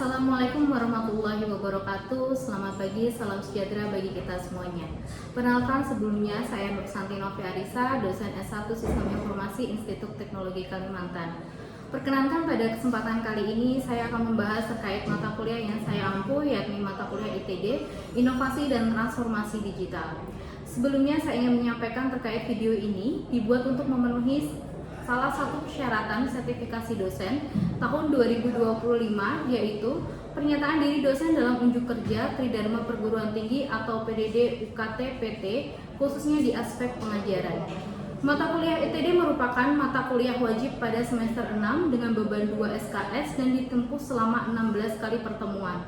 Assalamualaikum warahmatullahi wabarakatuh. Selamat pagi, salam sejahtera bagi kita semuanya. Perkenalkan sebelumnya, saya Nur Santi Novi Arisa, dosen S1 Sistem Informasi Institut Teknologi Kalimantan. Perkenalkan pada kesempatan kali ini, saya akan membahas terkait mata kuliah yang saya ampu, yakni mata kuliah ITD, Inovasi dan Transformasi Digital. Sebelumnya, saya ingin menyampaikan terkait video ini dibuat untuk memenuhi salah satu persyaratan sertifikasi dosen tahun 2025, yaitu pernyataan diri dosen dalam unjuk kerja Tridharma Perguruan Tinggi atau PDD UKT PT, khususnya di aspek pengajaran. Mata kuliah ITD merupakan mata kuliah wajib pada semester 6 dengan beban 2 SKS dan ditempuh selama 16 kali pertemuan.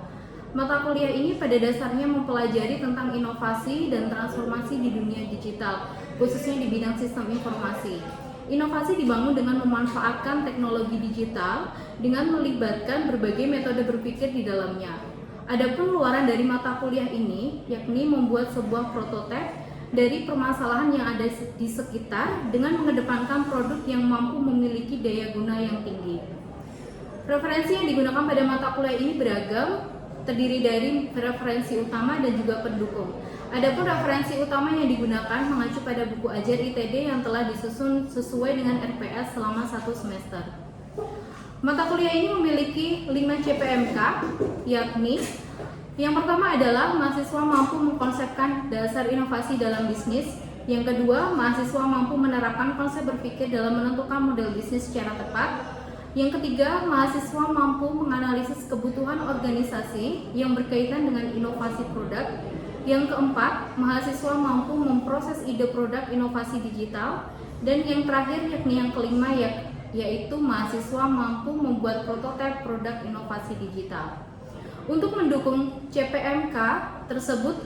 Mata kuliah ini pada dasarnya mempelajari tentang inovasi dan transformasi di dunia digital, khususnya di bidang sistem informasi. Inovasi dibangun dengan memanfaatkan teknologi digital dengan melibatkan berbagai metode berpikir di dalamnya. Adapun luaran dari mata kuliah ini yakni membuat sebuah prototipe dari permasalahan yang ada di sekitar dengan mengedepankan produk yang mampu memiliki daya guna yang tinggi. Referensi yang digunakan pada mata kuliah ini beragam, terdiri dari referensi utama dan juga pendukung. Adapun referensi utama yang digunakan mengacu pada buku ajar ITD yang telah disusun sesuai dengan RPS selama 1 semester. Mata kuliah ini memiliki 5 CPMK, yakni yang pertama adalah mahasiswa mampu mengkonsepkan dasar inovasi dalam bisnis. Yang kedua, mahasiswa mampu menerapkan konsep berpikir dalam menentukan model bisnis secara tepat. Yang ketiga, mahasiswa mampu menganalisis kebutuhan organisasi yang berkaitan dengan inovasi produk. Yang keempat, mahasiswa mampu memproses ide produk inovasi digital. Dan yang terakhir, yakni yang kelima, yaitu mahasiswa mampu membuat prototipe produk inovasi digital. Untuk mendukung CPMK tersebut,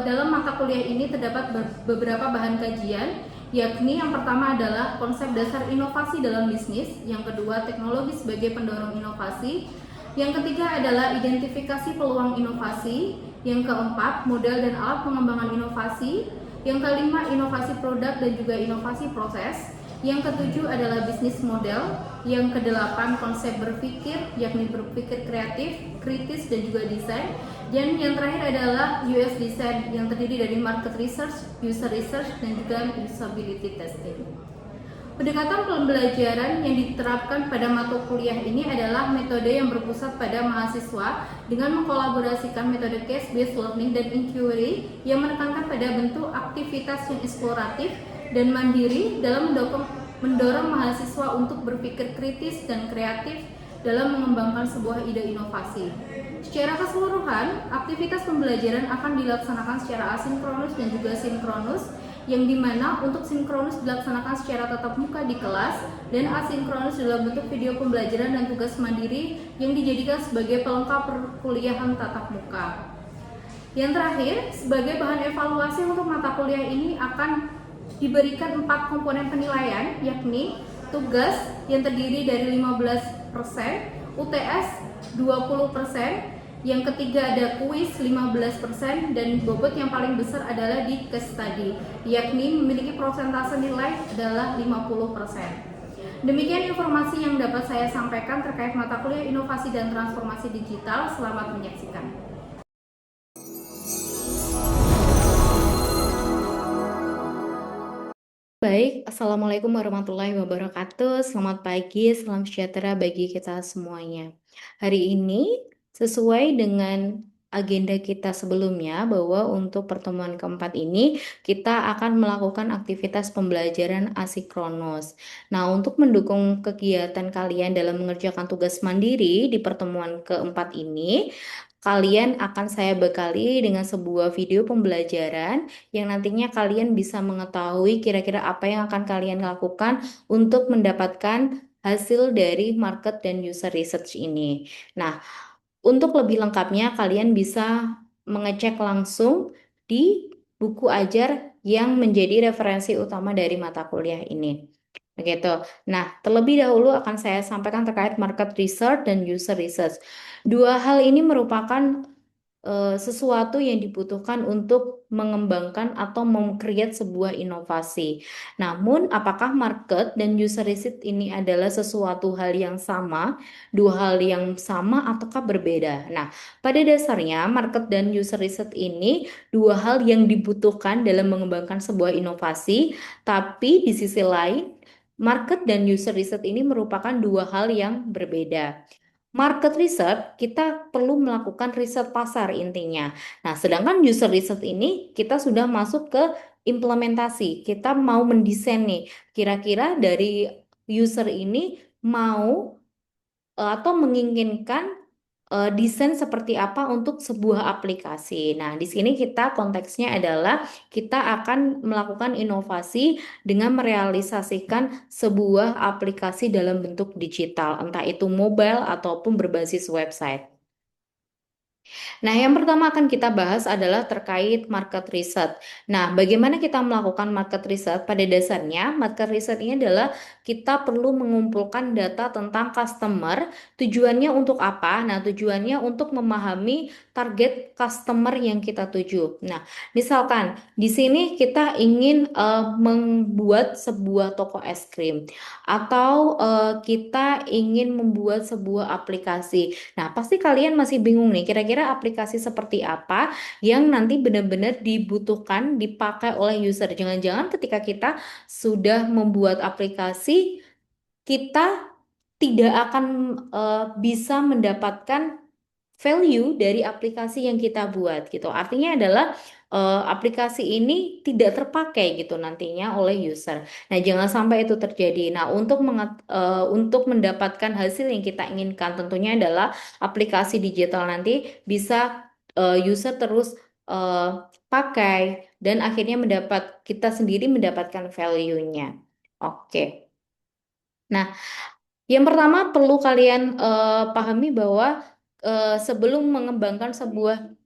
dalam mata kuliah ini terdapat beberapa bahan kajian, yakni yang pertama adalah konsep dasar inovasi dalam bisnis, yang kedua teknologi sebagai pendorong inovasi, yang ketiga adalah identifikasi peluang inovasi, yang keempat modal dan alat pengembangan inovasi, yang kelima inovasi produk dan juga inovasi proses, yang ketujuh adalah bisnis model, yang kedelapan konsep berpikir, yakni berpikir kreatif, kritis dan juga desain, dan yang terakhir adalah UX design yang terdiri dari market research, user research, dan juga usability testing. Pendekatan pembelajaran yang diterapkan pada mata kuliah ini adalah metode yang berpusat pada mahasiswa dengan mengkolaborasikan metode case-based learning dan inquiry yang menekankan pada bentuk aktivitas yang eksploratif dan mandiri dalam mendorong mahasiswa untuk berpikir kritis dan kreatif dalam mengembangkan sebuah ide inovasi. Secara keseluruhan, aktivitas pembelajaran akan dilaksanakan secara asinkronus dan juga sinkronus, yang dimana untuk sinkronus dilaksanakan secara tatap muka di kelas dan asinkronus dalam bentuk video pembelajaran dan tugas mandiri yang dijadikan sebagai pelengkap perkuliahan tatap muka. Yang terakhir, sebagai bahan evaluasi untuk mata kuliah ini akan diberikan 4 komponen penilaian, yakni tugas yang terdiri dari 15%, UTS 20%, yang ketiga ada kuis 15%, dan bobot yang paling besar adalah di case study, yakni memiliki persentase nilai adalah 50%. Demikian informasi yang dapat saya sampaikan terkait mata kuliah inovasi dan transformasi digital. Selamat menyaksikan. Baik, Assalamualaikum warahmatullahi wabarakatuh. Selamat pagi, salam sejahtera bagi kita semuanya. Hari ini, sesuai dengan agenda kita sebelumnya, bahwa untuk pertemuan keempat ini, kita akan melakukan aktivitas pembelajaran asinkronus. Nah, untuk mendukung kegiatan kalian dalam mengerjakan tugas mandiri di pertemuan keempat ini, kalian akan saya bekali dengan sebuah video pembelajaran yang nantinya kalian bisa mengetahui kira-kira apa yang akan kalian lakukan untuk mendapatkan hasil dari market dan user research ini. Nah, untuk lebih lengkapnya kalian bisa mengecek langsung di buku ajar yang menjadi referensi utama dari mata kuliah ini. Begitu. Nah, terlebih dahulu akan saya sampaikan terkait market research dan user research. Dua hal ini merupakan sesuatu yang dibutuhkan untuk mengembangkan atau mem-create sebuah inovasi. Namun, apakah market dan user research ini adalah sesuatu hal yang sama, dua hal yang sama, ataukah berbeda? Nah, pada dasarnya, market dan user research ini dua hal yang dibutuhkan dalam mengembangkan sebuah inovasi, tapi di sisi lain, market dan user research ini merupakan dua hal yang berbeda. Market research, kita perlu melakukan riset pasar intinya. Nah, sedangkan user research ini kita sudah masuk ke implementasi. Kita mau mendesain nih, kira-kira dari user ini mau atau menginginkan desain seperti apa untuk sebuah aplikasi. Nah, di sini kita konteksnya adalah kita akan melakukan inovasi dengan merealisasikan sebuah aplikasi dalam bentuk digital, entah itu mobile ataupun berbasis website. Nah, yang pertama akan kita bahas adalah terkait market research. Nah, bagaimana kita melakukan market research? Pada dasarnya, market research ini adalah kita perlu mengumpulkan data tentang customer. Tujuannya untuk apa? Nah, tujuannya untuk memahami target customer yang kita tuju. Nah, misalkan di sini kita ingin membuat sebuah toko es krim atau kita ingin membuat sebuah aplikasi. Nah, pasti kalian masih bingung nih, kira-kira aplikasi seperti apa yang nanti benar-benar dibutuhkan, dipakai oleh user. Jangan-jangan ketika kita sudah membuat aplikasi, kita tidak akan bisa mendapatkan value dari aplikasi yang kita buat gitu. Artinya adalah aplikasi ini tidak terpakai gitu nantinya oleh user. Nah, jangan sampai itu terjadi. Nah, untuk mendapatkan hasil yang kita inginkan tentunya adalah aplikasi digital nanti bisa user terus eh, pakai dan akhirnya kita sendiri mendapatkan value-nya. Oke. Nah, yang pertama perlu kalian pahami bahwa sebelum mengembangkan sebuah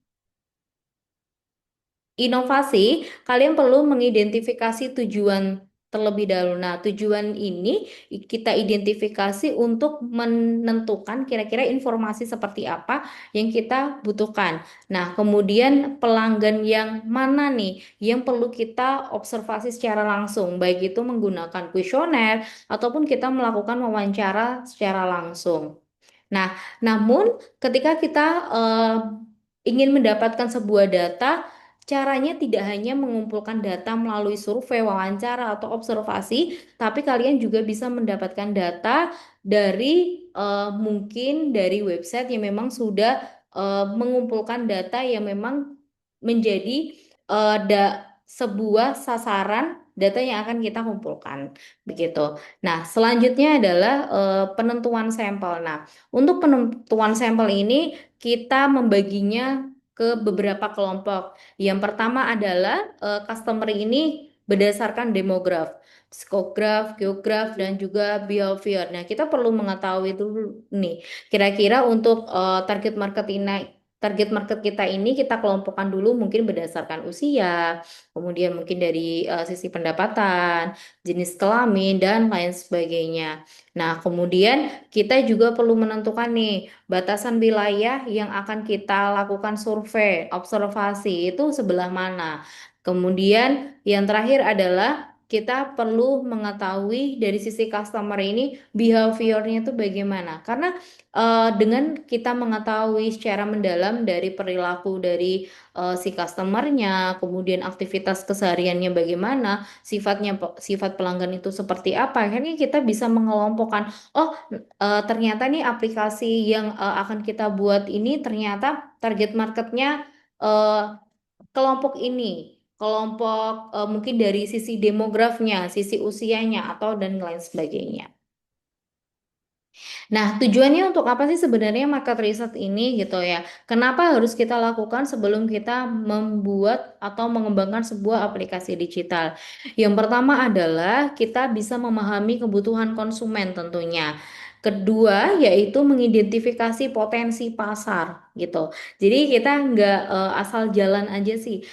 inovasi, kalian perlu mengidentifikasi tujuan terlebih dahulu. Nah, tujuan ini kita identifikasi untuk menentukan kira-kira informasi seperti apa yang kita butuhkan. Nah, kemudian pelanggan yang mana nih yang perlu kita observasi secara langsung, baik itu menggunakan kuesioner ataupun kita melakukan wawancara secara langsung. Nah, namun ketika kita ingin mendapatkan sebuah data, caranya tidak hanya mengumpulkan data melalui survei, wawancara, atau observasi, tapi kalian juga bisa mendapatkan data dari mungkin dari website yang memang sudah mengumpulkan data yang memang menjadi sebuah sasaran data yang akan kita kumpulkan, begitu. Nah, selanjutnya adalah penentuan sampel. Nah, untuk penentuan sampel ini kita membaginya ke beberapa kelompok. Yang pertama adalah customer ini berdasarkan demograf, psikograf, geograf, dan juga behavior. Nah, kita perlu mengetahui dulu nih, kira-kira untuk target market kita ini kita kelompokkan dulu mungkin berdasarkan usia, kemudian mungkin dari sisi pendapatan, jenis kelamin, dan lain sebagainya. Nah, kemudian kita juga perlu menentukan nih batasan wilayah yang akan kita lakukan survei, observasi itu sebelah mana. Kemudian yang terakhir adalah kita perlu mengetahui dari sisi customer ini behaviornya itu bagaimana. Karena dengan kita mengetahui secara mendalam dari perilaku dari si customernya, kemudian aktivitas kesehariannya bagaimana, sifat pelanggan itu seperti apa, akhirnya kita bisa mengelompokkan, oh ternyata nih aplikasi yang akan kita buat ini ternyata target marketnya eh, kelompok ini, kelompok mungkin dari sisi demografnya, sisi usianya atau dan lain sebagainya. Nah, tujuannya untuk apa sih sebenarnya market research ini gitu ya? Kenapa harus kita lakukan sebelum kita membuat atau mengembangkan sebuah aplikasi digital? Yang pertama adalah kita bisa memahami kebutuhan konsumen tentunya. Kedua, yaitu mengidentifikasi potensi pasar gitu. Jadi kita nggak asal jalan aja sih.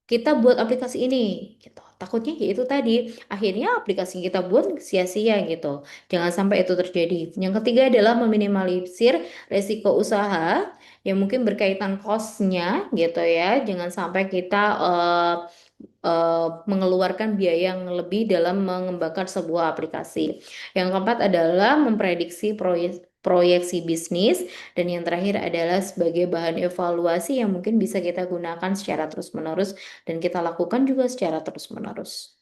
Kita buat aplikasi ini gitu. takutnya ya itu tadi, akhirnya aplikasi kita buat sia-sia gitu. Jangan sampai itu terjadi. Yang ketiga adalah meminimalisir resiko usaha yang mungkin berkaitan cost-nya gitu ya. Jangan sampai kita mengeluarkan biaya yang lebih dalam mengembangkan sebuah aplikasi. Yang keempat adalah memprediksi proyeksi bisnis, dan yang terakhir adalah sebagai bahan evaluasi yang mungkin bisa kita gunakan secara terus-menerus dan kita lakukan juga secara terus-menerus.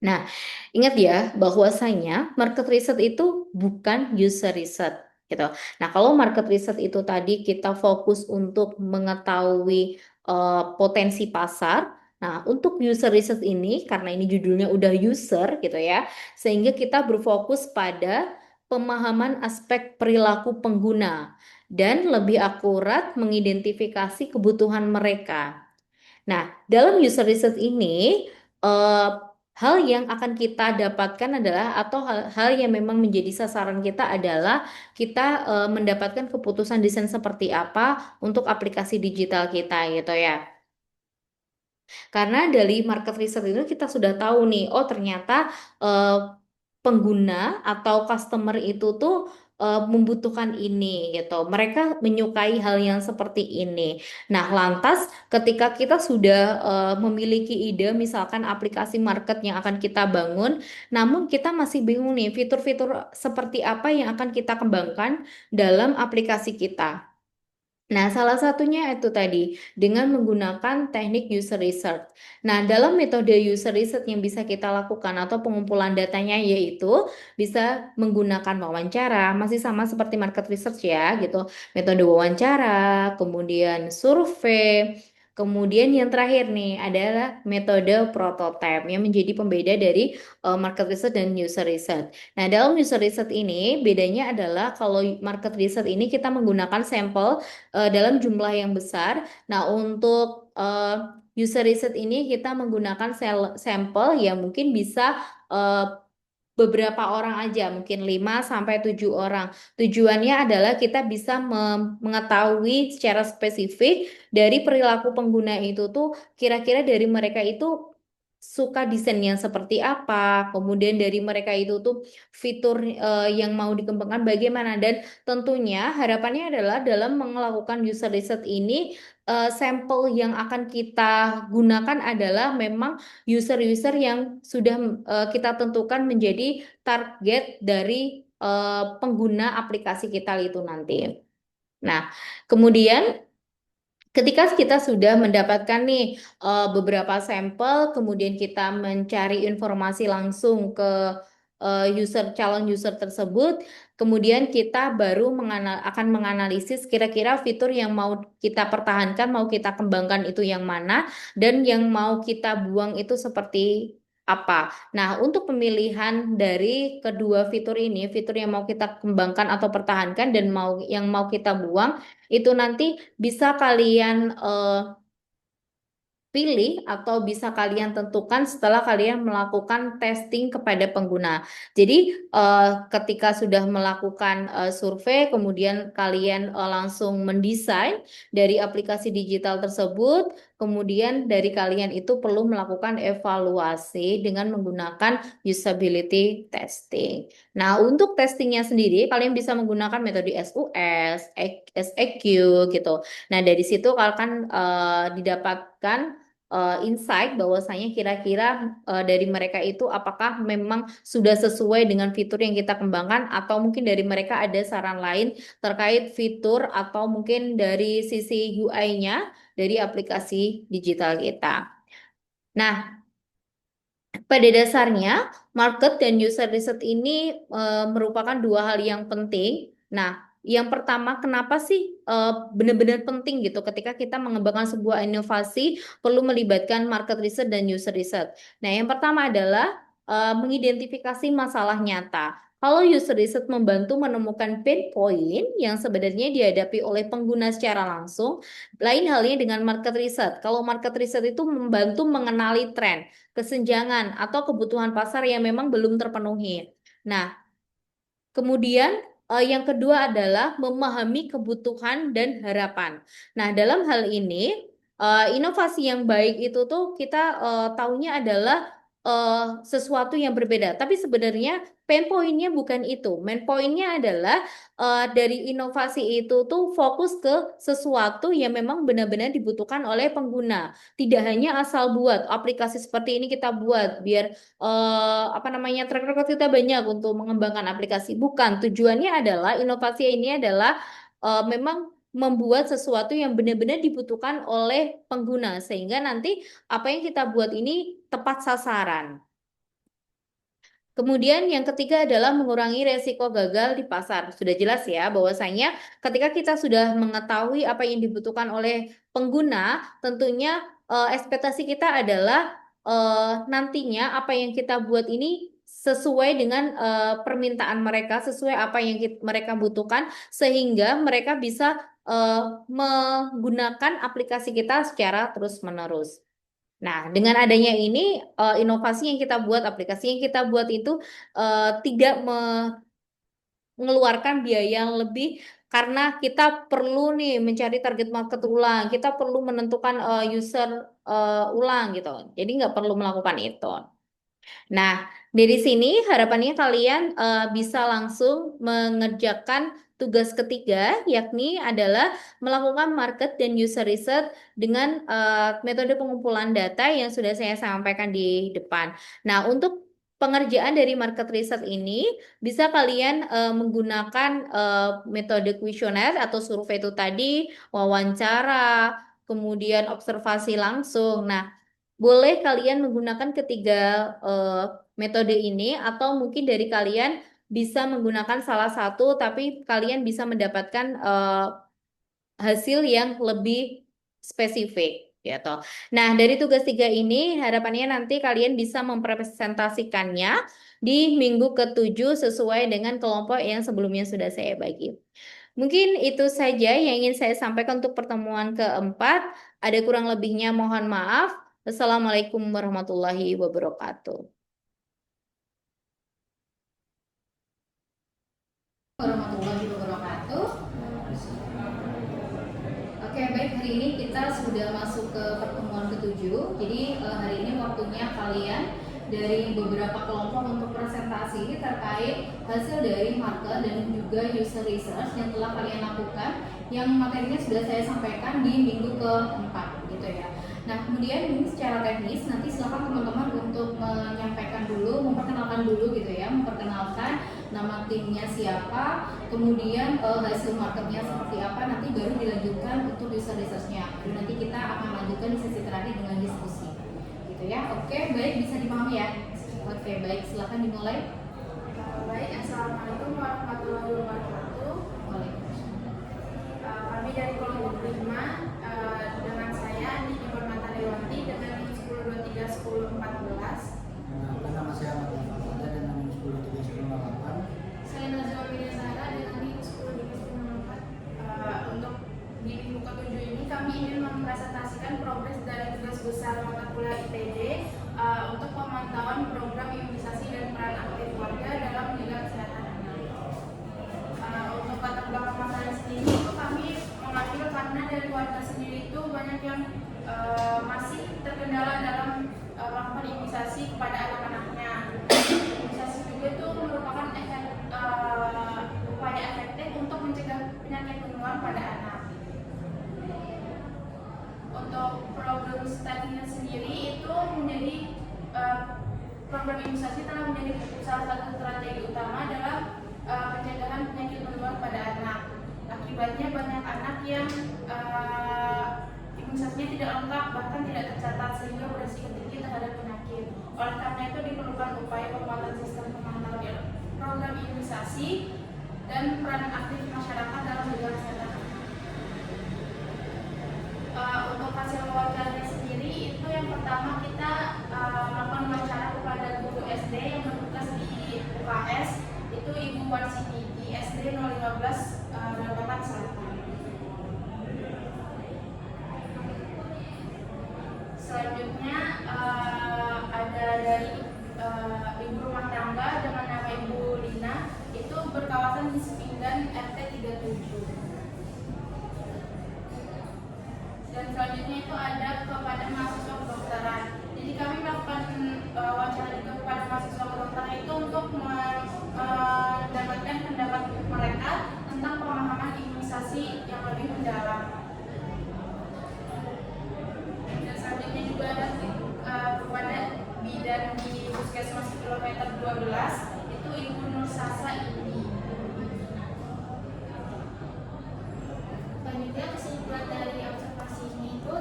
Nah, ingat ya bahwasanya market research itu bukan user research gitu. Nah, kalau market research itu tadi kita fokus untuk mengetahui potensi pasar. Nah, untuk user research ini karena ini judulnya udah user gitu ya, sehingga kita berfokus pada pemahaman aspek perilaku pengguna dan lebih akurat mengidentifikasi kebutuhan mereka. Nah, dalam user research ini, hal yang akan kita dapatkan adalah, atau hal yang memang menjadi sasaran kita adalah kita mendapatkan keputusan desain seperti apa untuk aplikasi digital kita gitu ya. Karena dari market research itu kita sudah tahu nih, oh ternyata eh, pengguna atau customer itu tuh membutuhkan ini gitu. Mereka menyukai hal yang seperti ini. Nah, lantas ketika kita sudah memiliki ide, misalkan aplikasi market yang akan kita bangun, namun kita masih bingung nih fitur-fitur seperti apa yang akan kita kembangkan dalam aplikasi kita. Nah, salah satunya itu tadi dengan menggunakan teknik user research. Nah, dalam metode user research yang bisa kita lakukan atau pengumpulan datanya yaitu bisa menggunakan wawancara, masih sama seperti market research ya gitu. Metode wawancara, kemudian survei, kemudian yang terakhir nih adalah metode prototype yang menjadi pembeda dari market research dan user research. Nah, dalam user research ini bedanya adalah kalau market research ini kita menggunakan sampel dalam jumlah yang besar. Nah, untuk user research ini kita menggunakan sampel yang mungkin bisa beberapa orang aja, mungkin 5 sampai 7 orang. Tujuannya adalah kita bisa mengetahui secara spesifik dari perilaku pengguna itu tuh kira-kira dari mereka itu suka desain yang seperti apa, kemudian dari mereka itu tuh fitur yang mau dikembangkan bagaimana, dan tentunya harapannya adalah dalam melakukan user research ini sampel yang akan kita gunakan adalah memang user-user yang sudah kita tentukan menjadi target dari pengguna aplikasi kita itu nanti. Nah, kemudian ketika kita sudah mendapatkan nih beberapa sampel, kemudian kita mencari informasi langsung ke calon user tersebut, kemudian kita baru akan menganalisis kira-kira fitur yang mau kita pertahankan, mau kita kembangkan itu yang mana, dan yang mau kita buang itu seperti apa. Nah, untuk pemilihan dari kedua fitur ini, fitur yang mau kita kembangkan atau pertahankan dan yang mau kita buang, itu nanti bisa kalian pilih atau bisa kalian tentukan setelah kalian melakukan testing kepada pengguna. Jadi ketika sudah melakukan survei, kemudian kalian langsung mendesain dari aplikasi digital tersebut, kemudian dari kalian itu perlu melakukan evaluasi dengan menggunakan usability testing. Nah, untuk testingnya sendiri, kalian bisa menggunakan metode SUS, SEQ gitu. Nah, dari situ kalian didapatkan insight bahwasanya kira-kira dari mereka itu apakah memang sudah sesuai dengan fitur yang kita kembangkan, atau mungkin dari mereka ada saran lain terkait fitur atau mungkin dari sisi UI-nya dari aplikasi digital kita. Nah, pada dasarnya, market dan user research ini merupakan dua hal yang penting. Nah, yang pertama, kenapa sih benar-benar penting gitu ketika kita mengembangkan sebuah inovasi perlu melibatkan market research dan user research. Nah, yang pertama adalah mengidentifikasi masalah nyata. Kalau user research membantu menemukan pain point yang sebenarnya dihadapi oleh pengguna secara langsung, lain halnya dengan market research. Kalau market research itu membantu mengenali tren, kesenjangan, atau kebutuhan pasar yang memang belum terpenuhi. Nah, kemudian yang kedua adalah memahami kebutuhan dan harapan. Nah, dalam hal ini Inovasi yang baik itu tuh kita taunya adalah sesuatu yang berbeda. Tapi sebenarnya pain point-nya bukan itu. Main point-nya adalah dari inovasi itu tuh fokus ke sesuatu yang memang benar-benar dibutuhkan oleh pengguna. Tidak hanya asal buat aplikasi seperti ini kita buat biar apa namanya track record kita banyak untuk mengembangkan aplikasi. Bukan. Tujuannya adalah inovasi ini adalah memang membuat sesuatu yang benar-benar dibutuhkan oleh pengguna sehingga nanti apa yang kita buat ini tepat sasaran. Kemudian yang ketiga adalah mengurangi resiko gagal di pasar. Sudah jelas ya bahwasanya ketika kita sudah mengetahui apa yang dibutuhkan oleh pengguna, tentunya ekspektasi kita adalah nantinya apa yang kita buat ini sesuai dengan permintaan mereka, sesuai apa yang mereka butuhkan, sehingga mereka bisa menggunakan aplikasi kita secara terus-menerus. Nah, dengan adanya ini, inovasi yang kita buat, aplikasi yang kita buat itu tidak mengeluarkan biaya yang lebih karena kita perlu nih mencari target market ulang, kita perlu menentukan user ulang gitu. Jadi nggak perlu melakukan itu. Nah, dari sini harapannya kalian bisa langsung mengerjakan tugas ketiga, yakni adalah melakukan market dan user research dengan metode pengumpulan data yang sudah saya sampaikan di depan. Nah, untuk pengerjaan dari market research ini bisa kalian menggunakan metode kuesioner atau survei itu tadi, wawancara, kemudian observasi langsung. Nah, boleh kalian menggunakan ketiga eh, metode ini atau mungkin dari kalian bisa menggunakan salah satu tapi kalian bisa mendapatkan hasil yang lebih spesifik gitu. Nah, dari tugas tiga ini harapannya nanti kalian bisa mempresentasikannya di minggu ketujuh sesuai dengan kelompok yang sebelumnya sudah saya bagi. Mungkin itu saja yang ingin saya sampaikan untuk pertemuan keempat. Ada kurang lebihnya mohon maaf. Wassalamualaikum warahmatullahi wabarakatuh. Warahmatullahi wabarakatuh. Oke, baik, hari ini kita sudah masuk ke pertemuan ketujuh. Jadi hari ini waktunya kalian dari beberapa kelompok untuk presentasi terkait hasil dari market dan juga user research yang telah kalian lakukan, yang materinya sudah saya sampaikan di minggu keempat gitu ya. Nah, kemudian ini secara teknis nanti silakan teman-teman untuk menyampaikan dulu, memperkenalkan dulu gitu ya, memperkenalkan nama timnya siapa, kemudian hasil marketnya seperti apa, nanti baru dilanjutkan untuk user research-nya. Dan nanti kita akan lanjutkan di sesi terakhir dengan diskusi. Gitu ya. Oke, baik, bisa dipahami ya? Oke, baik, silakan dimulai. Baik, Assalamualaikum warahmatullahi wabarakatuh. Waalaikumsalam. Kami dari kelompok 5 dengan saya Andi Permata Dewanti dengan NIM 10231014. Nama saya Ahmad Fadil dengan NIM 103108. Saya Nazwa Widyasara dengan NIM 10231014. Untuk di minggu ketujuh ini kami ingin mempresentasikan progres dari tugas besar mata kuliah IPD untuk pemantauan program imunisasi dan peran aktif warga dalam menjaga kesehatan anak. Untuk latar belakang masalah sendiri itu kami mengambil karena dari warga sendiri itu banyak yang masih terkendala dalam melakukan imunisasi kepada anak-anaknya. Imunisasi juga itu merupakan upaya efektif untuk mencegah penyakit menular pada anak. Untuk program studinya sendiri itu menjadi program imunisasi telah menjadi salah satu strategi utama dalam pencegahan penyakit menular pada anak. Akibatnya banyak anak yang imunisasinya tidak lengkap bahkan tidak tercatat sehingga beresiko tinggi terhadap penyakit. Oleh karena itu diperlukan upaya penguatan sistem pemantauan program imunisasi dan peran aktif masyarakat dalam menjaga kesehatan. Untuk hasil wawancaranya sendiri itu yang pertama kita melakukan wawancara kepada guru SD yang bertugas di UKS, itu Ibu Warsini di SD 015 Balikpapan Selatan. Selanjutnya ada dari ibu rumah tangga dengan nama Ibu Lina, itu berkawasan di Sepinggan RT 37. Dan selanjutnya itu ada kepada mahasiswa kedokteran. Jadi kami melakukan wawancara juga kepada mahasiswa kedokteran itu untuk mendapatkan pendapat mereka tentang pemahaman imunisasi yang lebih mendalam. Dan selanjutnya juga ada kepada bidan di Puskesmas kilometer 12 itu Ibu Nur Sasa ini. Selanjutnya kesimpulan dari observasi ini itu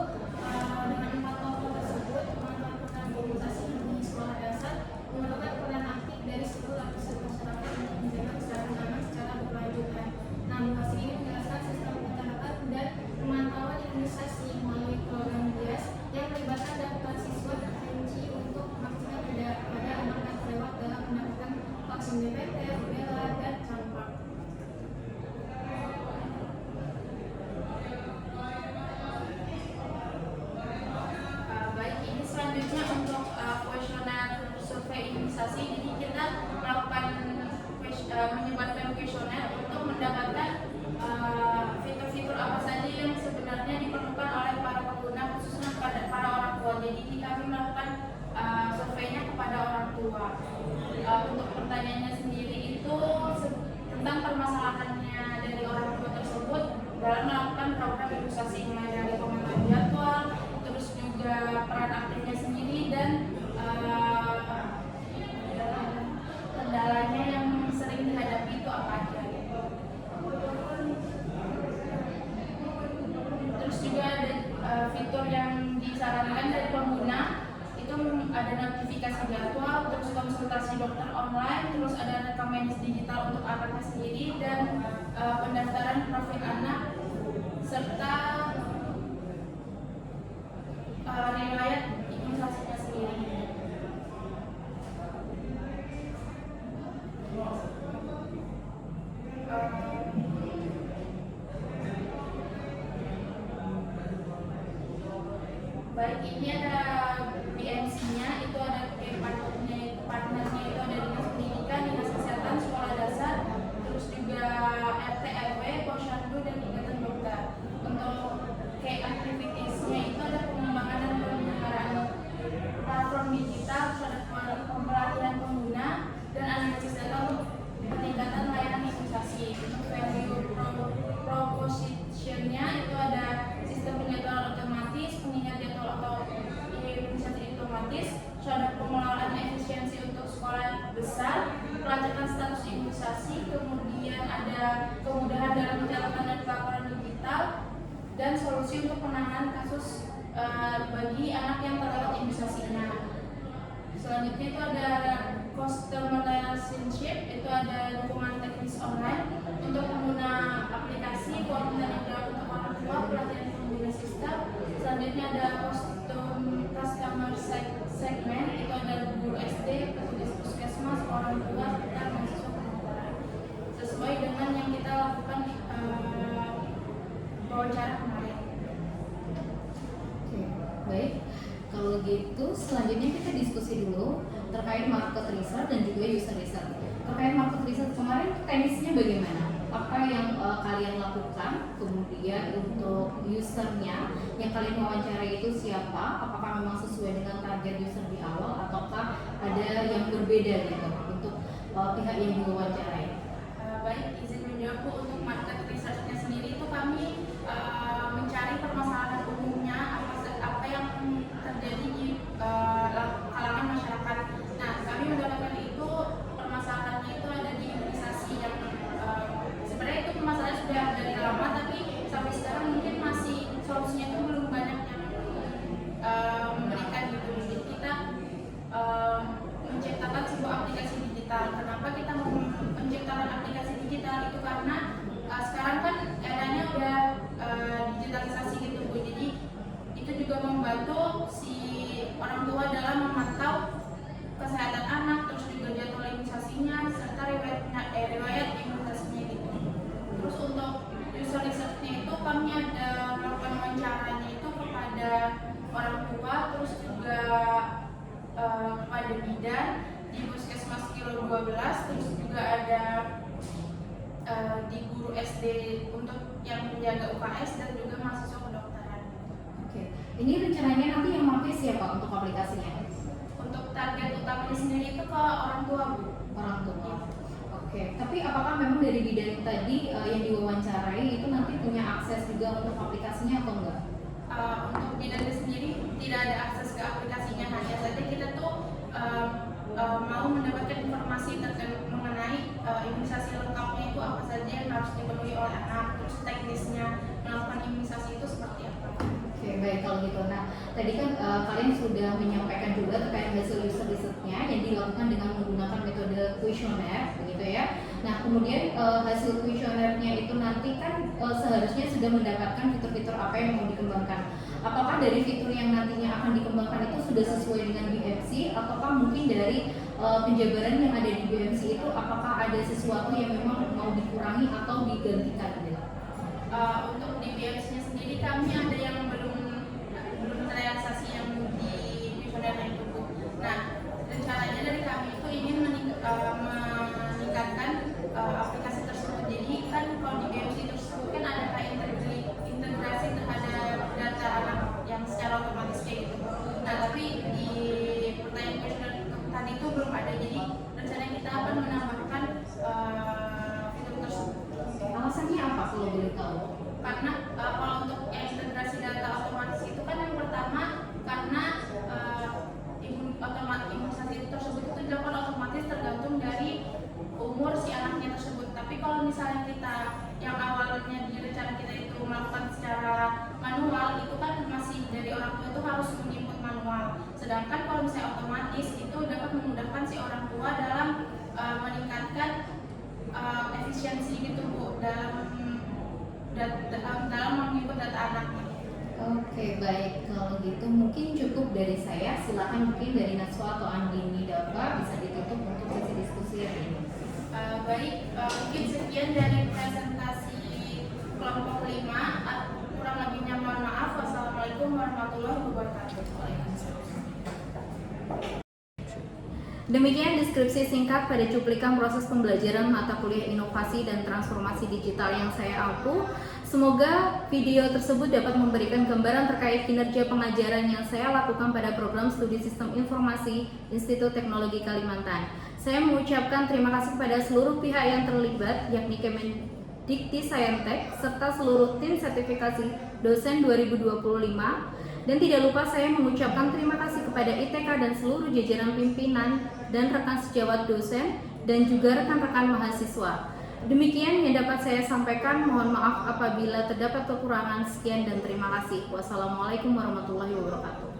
dengan 4 tokoh tersebut pemantauan program imunisasi di sekolah dasar memerlukan peran aktif dari seluruh lapisan masyarakat untuk menjaga kesehatan anak secara berkelanjutan. Nah, hasil ini menjelaskan sistem pencatatan dan pemantauan imunisasi melalui program BIAS yang melibatkan daftar siswa terperinci untuk memastikan pada anak yang terlewat dalam mendapatkan vaksin DPT, rubella, dan campak. Baik, ini selanjutnya untuk kuesioner survei imunisasi. Jadi kita melakukan menyebarkan kuesioner untuk mendapatkan fitur-fitur apa saja yang sebenarnya diperlukan oleh para pengguna, khususnya kepada para orang tua. Jadi kami melakukan surveinya kepada orang tua. Untuk pertanyaannya sendiri itu tentang permasalahannya dari orang tua tersebut dalam melakukan program imunisasi, mulai dari pemantauan jadwal, terus juga peran aktifnya sendiri dan kendalanya yang sering dihadapi itu apa aja. Terus juga ada fitur yang disarankan dari pengguna itu ada notifikasi jadwal, terus konsultasi dokter online, terus ada rekam medis digital untuk anaknya sendiri dan pendaftaran profil anak serta riwayat imunisasinya sendiri. Baik, ini ada BMC-nya, itu ada partnernya itu ada Dinas Pendidikan, Dinas Kesehatan, Sekolah Dasar, terus juga RT RW, Posyandu, dan Ikatan Dokter. Untuk key activities-nya itu ada pengembangan dan penyelenggaraan platform digital, terus ada pempelatihan pengguna dan analisis data untuk peningkatan layanan imunisasi. Untuk value proposition-nya itu ada sistem penjadwalan otomatis, pengingat jadwal atau imunisasi otomatis, terus ada pengelolaan efisiensi untuk sekolah besar, pelacakan status imunisasi, kemudian ada kemudahan dalam pencatatan dan pelaporan digital, dan solusi untuk penanganan kasus bagi anak yang terlewat imunisasinya. Selanjutnya itu ada customer relationship, itu ada dukungan teknis online untuk pengguna aplikasi, koordinasi dan untuk orang tua, pelatihan pengguna sistem. Selanjutnya ada customer segment, itu ada guru SD, petugas puskesmas, orang tua, dan mahasiswa kedokteran. Sesuai dengan yang kita lakukan wawancara kemarin. Oke, baik. Kalau gitu selanjutnya kita diskusi dulu terkait market research dan juga user research. Terkait market research kemarin teknisnya bagaimana? Apa yang kalian lakukan? Kemudian untuk usernya yang kalian wawancarai itu siapa? Apakah memang sesuai dengan target user di awal ataukah ada yang berbeda gitu untuk pihak yang diwawancarai? Baik, izin menjawab Bu. Untuk market research-nya sendiri itu kami mencari permasalahan umumnya apa yang terjadi di kalangan masyarakat. Nah, kami mendapatkan itu permasalahannya itu ada di imunisasi yang sebenarnya itu permasalahan sudah dari lama, tapi sampai sekarang mungkin masih solusinya itu belum banyak yang memberikan gitu. Jadi kita menciptakan sebuah aplikasi digital. Kenapa kita menciptakan aplikasi digital itu karena sekarang kan eranya udah digitalisasi gitu Bu. Jadi itu juga membantu si orang tua dalam memantau kesehatan anak, terus juga jadwal imunisasinya serta riwayat imunisasinya gitu. Terus untuk user research-nya itu kami ada melakukan wawancaranya itu kepada orang tua, terus juga kepada bidan di Puskesmas Kilo 12, terus juga ada di guru SD untuk yang menjaga UKS dan juga mahasiswa kedokteran. Oke, Ini rencananya nanti yang pakai siapa untuk aplikasinya? Untuk target utamanya sendiri itu ke orang tua, Bu. Orang tua. Oke, tapi apakah memang dari bidang tadi yang diwawancarai itu nanti punya akses juga untuk aplikasinya atau enggak? Untuk bidannya sendiri tidak ada akses ke aplikasinya, hanya saja kita tuh mau mendapatkan informasi terkait mengenai imunisasi lengkapnya itu apa saja yang harus dipenuhi oleh anak, terus teknisnya melakukan imunisasi itu seperti apa. Oke, baik kalau gitu. Nah, tadi kan kalian sudah menyampaikan juga terkait hasil user research-nya yang dilakukan dengan menggunakan metode kuesioner, begitu ya. Nah, kemudian hasil kuesionernya itu nanti kan seharusnya sudah mendapatkan fitur-fitur apa yang mau dikembangkan. Apakah dari fitur yang nantinya akan dikembangkan itu sudah sesuai dengan BMC, ataukah mungkin dari penjabaran yang ada di BMC itu apakah ada sesuatu yang memang mau dikurangi atau digantikan? Untuk di BMC-nya sendiri kami ada yang belum terrealisasi yang di visionernya itu, Bu. Nah, rencananya dari kami itu ingin meningkatkan aplikasi tersebut. Jadi kan kalau di BMC tersebut kan ada kayak integrasi terhadap data anak yang secara otomatis kayak gitu. Nah, tapi di pertanyaan kuesioner tadi itu belum ada. Jadi rencananya kita akan menambahkan fitur tersebut. Alasannya apa kalau boleh tahu? Karena kalau untuk yang integrasi data otomatis itu kan yang pertama karena imunisasi tersebut itu dilakukan otomatis tergantung dari umur si anaknya tersebut. Tapi kalau misalnya kita yang awalnya di rencana kita itu melakukan secara manual, itu kan masih dari orang tua itu harus menginput manual. Sedangkan kalau misalnya otomatis itu dapat memudahkan si orang tua dalam meningkatkan efisiensi gitu, Bu, dalam menginput data anaknya. Oke, baik. Kalau gitu mungkin cukup dari saya. Silakan mungkin dari Naswa atau Andini Dava bisa ditutup untuk sesi diskusi hari ini. Baik, mungkin sekian dari presentasi kelompok 5. Kurang lebihnya mohon maaf. Wassalamualaikum warahmatullahi wabarakatuh. Demikian deskripsi singkat pada cuplikan proses pembelajaran mata kuliah inovasi dan transformasi digital yang saya ampu. Semoga video tersebut dapat memberikan gambaran terkait kinerja pengajaran yang saya lakukan pada program studi sistem informasi Institut Teknologi Kalimantan. Saya mengucapkan terima kasih kepada seluruh pihak yang terlibat, yakni Kemendikti Saintek serta seluruh tim sertifikasi dosen 2025. Dan tidak lupa saya mengucapkan terima kasih kepada ITK dan seluruh jajaran pimpinan dan rekan sejawat dosen dan juga rekan-rekan mahasiswa. Demikian yang dapat saya sampaikan. Mohon maaf apabila terdapat kekurangan. Sekian dan terima kasih. Wassalamualaikum warahmatullahi wabarakatuh.